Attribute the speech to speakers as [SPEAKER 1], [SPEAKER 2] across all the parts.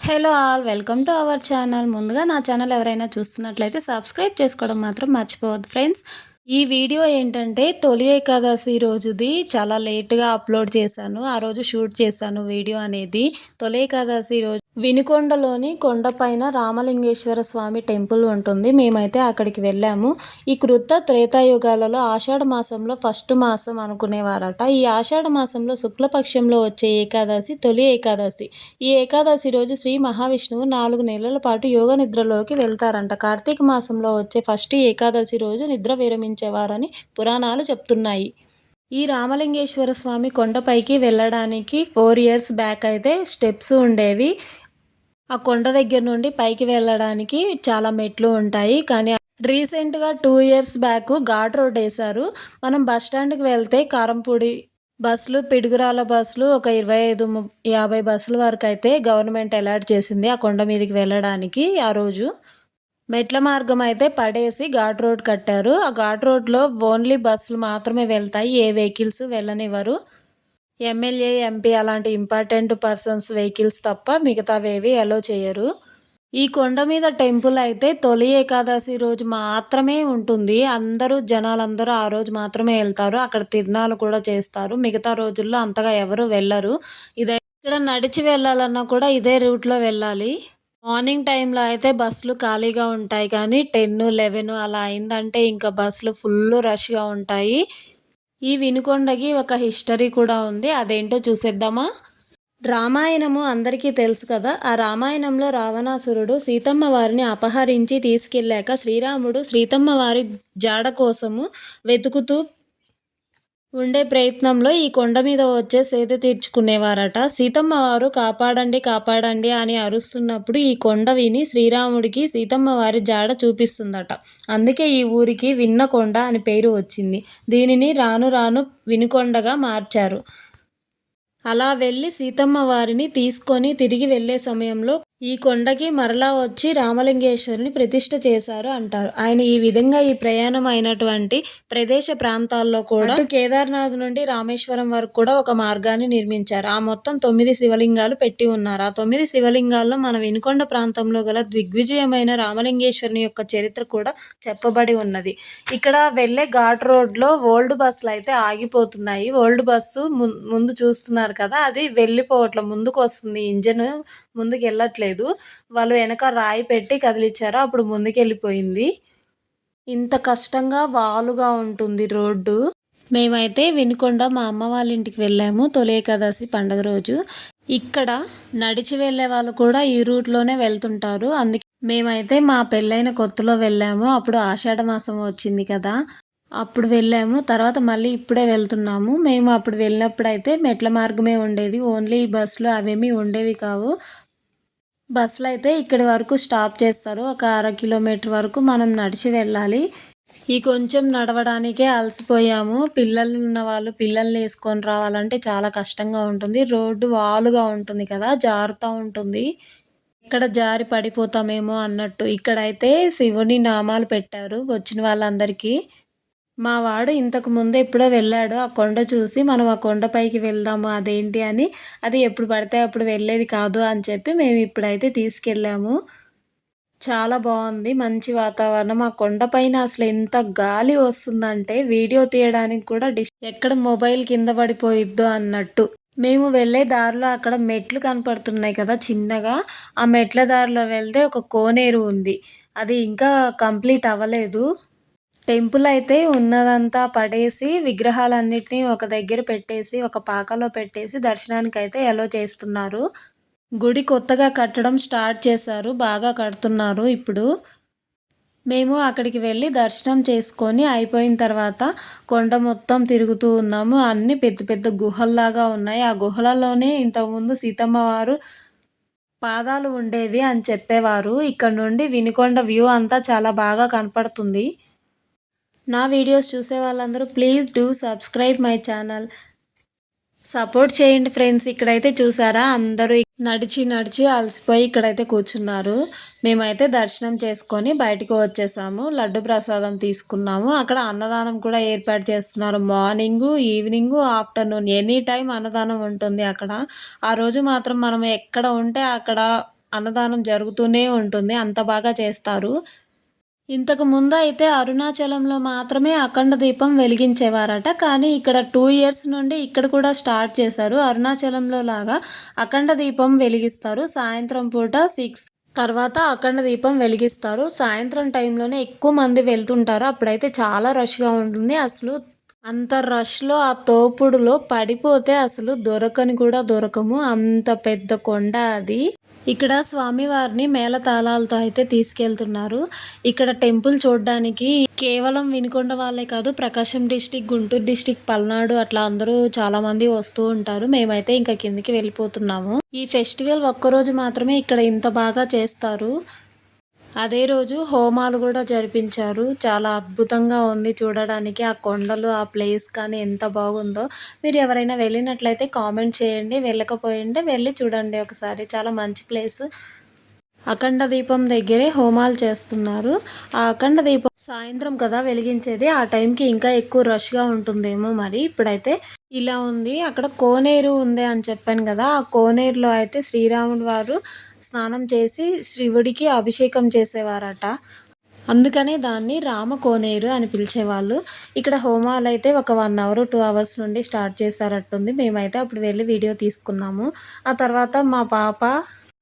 [SPEAKER 1] Hello all welcome to our channel. ముందుగా నా channel ఎవరైనా చూస్తున్నట్లయితే సబ్స్క్రైబ్ చేసుకోవడం మాత్రం మర్చిపోవద్దు ఫ్రెండ్స్. ఈ వీడియో ఏంటంటే తొలి ఏకాదశి రోజుది చాలా లేట్‌గా అప్‌లోడ్ చేశాను. ఆ రోజు షూట్ చేశాను వీడియో అనేది. తొలి ఏకాదశి రోజు వినుకొండలోని కొండపైన రామలింగేశ్వర స్వామి టెంపుల్ ఉంటుంది. మేమైతే అక్కడికి వెళ్ళాము. ఈ కృత త్రేతాయుగాలలో ఆషాఢ మాసంలో ఫస్ట్ మాసం అనుకునేవారట. ఈ ఆషాఢ మాసంలో శుక్లపక్షంలో వచ్చే ఏకాదశి తొలి ఏకాదశి. ఈ ఏకాదశి రోజు శ్రీ మహావిష్ణువు 4 నెలల పాటు యోగ నిద్రలోకి వెళ్తారంట. కార్తీక మాసంలో వచ్చే ఫస్ట్ ఏకాదశి రోజు నిద్ర విరమించేవారని పురాణాలు చెప్తున్నాయి. ఈ రామలింగేశ్వర స్వామి కొండపైకి వెళ్ళడానికి 4 ఇయర్స్ బ్యాక్ అయితే స్టెప్స్ ఉండేవి. ఆ కొండ దగ్గర నుండి పైకి వెళ్ళడానికి చాలా మెట్లు ఉంటాయి. కానీ రీసెంట్‌గా 2 ఇయర్స్ బ్యాక్ ఘాట్ రోడ్ వేశారు. మనం బస్ స్టాండ్‌కి వెళ్తే కారంపూడి బస్సులు, పిడుగురాళ్ళ బస్సులు ఒక 25, 50 బస్సుల వరకైతే గవర్నమెంట్ అలాట్ చేసింది ఆ కొండ మీదకి వెళ్ళడానికి. ఆ రోజు మెట్ల మార్గం అయితే పడేసి ఘాట్ రోడ్ కట్టారు. ఆ ఘాట్ రోడ్‌లో ఓన్లీ బస్సులు మాత్రమే వెళ్తాయి. ఏ వెహికల్స్ వెళ్ళనివ్వరు. ఎమ్మెల్యే, ఎంపీ అలాంటి ఇంపార్టెంట్ పర్సన్స్ వెహికల్స్ తప్ప మిగతావేవి అలో చేయరు. ఈ కొండ మీద టెంపుల్ అయితే తొలి ఏకాదశి రోజు మాత్రమే ఉంటుంది. జనాలందరూ ఆ రోజు మాత్రమే వెళ్తారు. అక్కడ తిరునాళ్ళు కూడా చేస్తారు. మిగతా రోజుల్లో అంతగా ఎవరు వెళ్ళరు. ఇక్కడ నడిచి వెళ్ళాలన్నా కూడా ఇదే రూట్‌లో వెళ్ళాలి. మార్నింగ్ టైంలో అయితే బస్సులు ఖాళీగా ఉంటాయి. కానీ 10, 11 అలా అయిందంటే ఇంకా బస్సులు ఫుల్ రష్‌గా ఉంటాయి. ఈ వినుకొండకి ఒక హిస్టరీ కూడా ఉంది. అదేంటో చూసేద్దామా? రామాయణము అందరికీ తెలుసు కదా. ఆ రామాయణంలో రావణాసురుడు సీతమ్మ వారిని అపహరించి తీసుకెళ్ళాక శ్రీరాముడు సీతమ్మ వారి జాడ కోసము వెతుకుతూ ఉండే ప్రయత్నంలో ఈ కొండ మీద వచ్చే సేద తీర్చుకునేవారట. సీతమ్మ వారు కాపాడండి కాపాడండి అని అరుస్తున్నప్పుడు ఈ కొండ విని శ్రీరాముడికి సీతమ్మ వారి జాడ చూపిస్తుందట. అందుకే ఈ ఊరికి విన్నకొండ అని పేరు వచ్చింది. దీనిని రాను రాను వినుకొండగా మార్చారు. అలా వెళ్ళి సీతమ్మ వారిని తీసుకొని తిరిగి వెళ్ళే సమయంలో ఈ కొండకి మరలా వచ్చి రామలింగేశ్వరుని ప్రతిష్ఠ చేశారు అంటారు. ఆయన ఈ విధంగా ఈ ప్రయాణం అయినటువంటి ప్రదేశ ప్రాంతాల్లో కూడా కేదార్నాథ్ నుండి రామేశ్వరం వరకు కూడా ఒక మార్గాన్ని నిర్మించారు. ఆ మొత్తం 9 శివలింగాలు పెట్టి ఉన్నారు. ఆ 9 శివలింగాల్లో మన వినుకొండ ప్రాంతంలో గల దిగ్విజయమైన రామలింగేశ్వరుని యొక్క చరిత్ర కూడా చెప్పబడి ఉన్నది. ఇక్కడ వెళ్ళే ఘాట్ రోడ్లో ఓల్డ్ బస్సులు అయితే ఆగిపోతున్నాయి. ఓల్డ్ బస్సు ముందు చూస్తున్నారు కదా, అది వెళ్ళిపోవట్లేదు, ముందుకు వస్తుంది. ఇంజన్ ముందుకు వెళ్ళట్లేదు. వాళ్ళు వెనక రాయి పెట్టి కదిలిచ్చారు. అప్పుడు ముందుకెళ్ళిపోయింది. ఇంత కష్టంగా వాలుగా ఉంటుంది రోడ్డు. మేమైతే వినుకొండ మా అమ్మ వాళ్ళ ఇంటికి వెళ్ళాము తొలి ఏకాదశి పండుగ రోజు. ఇక్కడ నడిచి వెళ్ళే వాళ్ళు కూడా ఈ రూట్లోనే వెళ్తుంటారు. అందుకే మేమైతే మా పెళ్ళైన కొత్తలో వెళ్ళాము. అప్పుడు ఆషాఢ మాసం వచ్చింది కదా, అప్పుడు వెళ్ళాము. తర్వాత మళ్ళీ ఇప్పుడే వెళ్తున్నాము. మేము అప్పుడు వెళ్ళినప్పుడైతే మెట్ల మార్గమే ఉండేది. ఓన్లీ బస్సులు అవేమీ ఉండేవి కావు. బస్సులు అయితే ఇక్కడి వరకు స్టాప్ చేస్తారు. ఒక 1/2 కిలోమీటర్ వరకు మనం నడిచి వెళ్ళాలి. ఈ కొంచెం నడవడానికే అలసిపోయాము. పిల్లలు ఉన్న వాళ్ళు పిల్లల్ని వేసుకొని రావాలంటే చాలా కష్టంగా ఉంటుంది. రోడ్డు వాలుగా ఉంటుంది కదా, జారుతూ ఉంటుంది. ఇక్కడ జారి పడిపోతామేమో అన్నట్టు. ఇక్కడైతే శివుని నామాలు పెట్టారు వచ్చిన వాళ్ళందరికీ. మా వాడు ఇంతకు ముందు ఎప్పుడో వెళ్ళాడు. ఆ కొండ చూసి మనం ఆ కొండపైకి వెళ్దాము అదేంటి అని, అది ఎప్పుడు పడితే అప్పుడు వెళ్ళేది కాదు అని చెప్పి మేము ఇప్పుడైతే తీసుకెళ్ళాము. చాలా బాగుంది, మంచి వాతావరణం. ఆ కొండపైన అసలు ఎంత గాలి వస్తుందంటే వీడియో తీయడానికి కూడా ఎక్కడ మొబైల్ కింద పడిపోయిద్దో అన్నట్టు. మేము వెళ్ళే దారిలో అక్కడ మెట్లు కనపడుతున్నాయి కదా చిన్నగా, ఆ మెట్ల దారిలో వెళ్తే ఒక కోనేరు ఉంది. అది ఇంకా కంప్లీట్ అవ్వలేదు. టెంపుల్ అయితే ఉన్నదంతా పడేసి విగ్రహాలన్నిటిని ఒక దగ్గర పెట్టేసి ఒక పాకలో పెట్టేసి దర్శనానికైతే ఎలో చేస్తున్నారు. గుడి కొత్తగా కట్టడం స్టార్ట్ చేశారు. బాగా కడుతున్నారు ఇప్పుడు. మేము అక్కడికి వెళ్ళి దర్శనం చేసుకొని అయిపోయిన తర్వాత కొండ మొత్తం తిరుగుతూ ఉన్నాము. అన్నీ పెద్ద పెద్ద గుహల్లాగా ఉన్నాయి. ఆ గుహలలోనే ఇంతకుముందు సీతమ్మ వారు పాదాలు ఉండేవి అని చెప్పేవారు. ఇక్కడ నుండి వినుకొండ వ్యూ అంతా చాలా బాగా కనపడుతుంది. నా వీడియోస్ చూసే వాళ్ళందరూ please do subscribe my channel. Support చేయండి ఫ్రెండ్స్. ఇక్కడైతే చూసారా, అందరూ నడిచి నడిచి అలసిపోయి ఇక్కడైతే కూర్చున్నారు. మేమైతే దర్శనం చేసుకొని బయటకు వచ్చేసాము. లడ్డు ప్రసాదం తీసుకున్నాము. అక్కడ అన్నదానం కూడా ఏర్పాటు చేస్తున్నారు. Morning, evening, afternoon any time అన్నదానం ఉంటుంది అక్కడ. ఆ రోజు మాత్రం మనం ఎక్కడ ఉంటే అక్కడ అన్నదానం జరుగుతూనే ఉంటుంది. అంత బాగా చేస్తారు. ఇంతకు ముందు అయితే అరుణాచలంలో మాత్రమే అఖండ దీపం వెలిగించేవారట. కానీ ఇక్కడ 2 ఇయర్స్ నుండి ఇక్కడ కూడా స్టార్ట్ చేశారు. అరుణాచలంలో లాగా అఖండ దీపం వెలిగిస్తారు. సాయంత్రం పూట 6 తర్వాత అఖండ దీపం వెలిగిస్తారు. సాయంత్రం టైంలోనే ఎక్కువ మంది వెళ్తుంటారు. అప్పుడైతే చాలా రష్‌గా ఉంటుంది. అసలు అంత రష్‌లో ఆ తోపుడులో పడిపోతే అసలు దొరకని కూడా దొరకము. అంత పెద్ద కొండ అది. ఇక్కడ స్వామివారిని మేళతాళాలతో అయితే తీసుకెళ్తున్నారు. ఇక్కడ టెంపుల్ చూడ్డానికి కేవలం వినుకొండ వాళ్ళే కాదు, ప్రకాశం డిస్ట్రిక్ట్, గుంటూరు డిస్ట్రిక్ట్, పల్నాడు అట్లా అందరూ చాలామంది వస్తూ ఉంటారు. మేమైతే ఇంకా కిందకి వెళ్ళిపోతున్నాము. ఈ ఫెస్టివల్ ఒక్కరోజు మాత్రమే ఇక్కడ ఇంత బాగా చేస్తారు. అదే రోజు హోమాలు కూడా జరిపించారు. చాలా అద్భుతంగా ఉంది చూడడానికి. ఆ కొండలు, ఆ ప్లేస్ కానీ ఎంత బాగుందో. మీరు ఎవరైనా వెళ్ళినట్లయితే కామెంట్ చేయండి. వెళ్ళకపోయింటే వెళ్ళి చూడండి ఒకసారి. చాలా మంచి ప్లేస్. అఖండ దీపం దగ్గరే హోమాలు చేస్తున్నారు. ఆ అఖండ దీపం సాయంత్రం కదా వెలిగించేది. ఆ టైంకి ఇంకా ఎక్కువ రష్‌గా ఉంటుందేమో మరి. ఇప్పుడైతే ఇలా ఉంది. అక్కడ కోనేరు ఉంది అని చెప్పాను కదా! ఆ కోనేరులో అయితే శ్రీరాముడు వారు స్నానం చేసి శివుడికి అభిషేకం చేసేవారట. అందుకనే దాన్ని రామకోనేరు అని పిలిచేవాళ్ళు. ఇక్కడ హోమాలైతే ఒక 1 అవర్, 2 అవర్స్ నుండి స్టార్ట్ చేశారట్టుంది. మేమైతే అప్పుడు వెళ్ళి వీడియో తీసుకున్నాము. ఆ తర్వాత మా పాప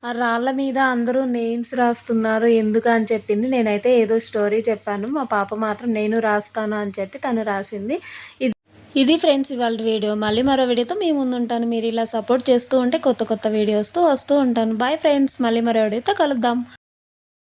[SPEAKER 1] ఆ రాళ్ళ మీద అందరూ నేమ్స్ రాస్తున్నారు ఎందుకు అని చెప్పింది. నేనైతే ఏదో స్టోరీ చెప్పాను. మా పాప మాత్రం నేను రాస్తాను అని చెప్పి తను రాసింది. ఇది ఫ్రెండ్స్ ఇవాల్టి వీడియో. మళ్ళీ మరో వీడియోతో మీ ముందుంటాను. మీరు ఇలా సపోర్ట్ చేస్తూ ఉంటే కొత్త కొత్త వీడియోస్‌తో వస్తూ ఉంటాను. Bye friends. మళ్ళీ మరో వీడియోతో కలుద్దాం.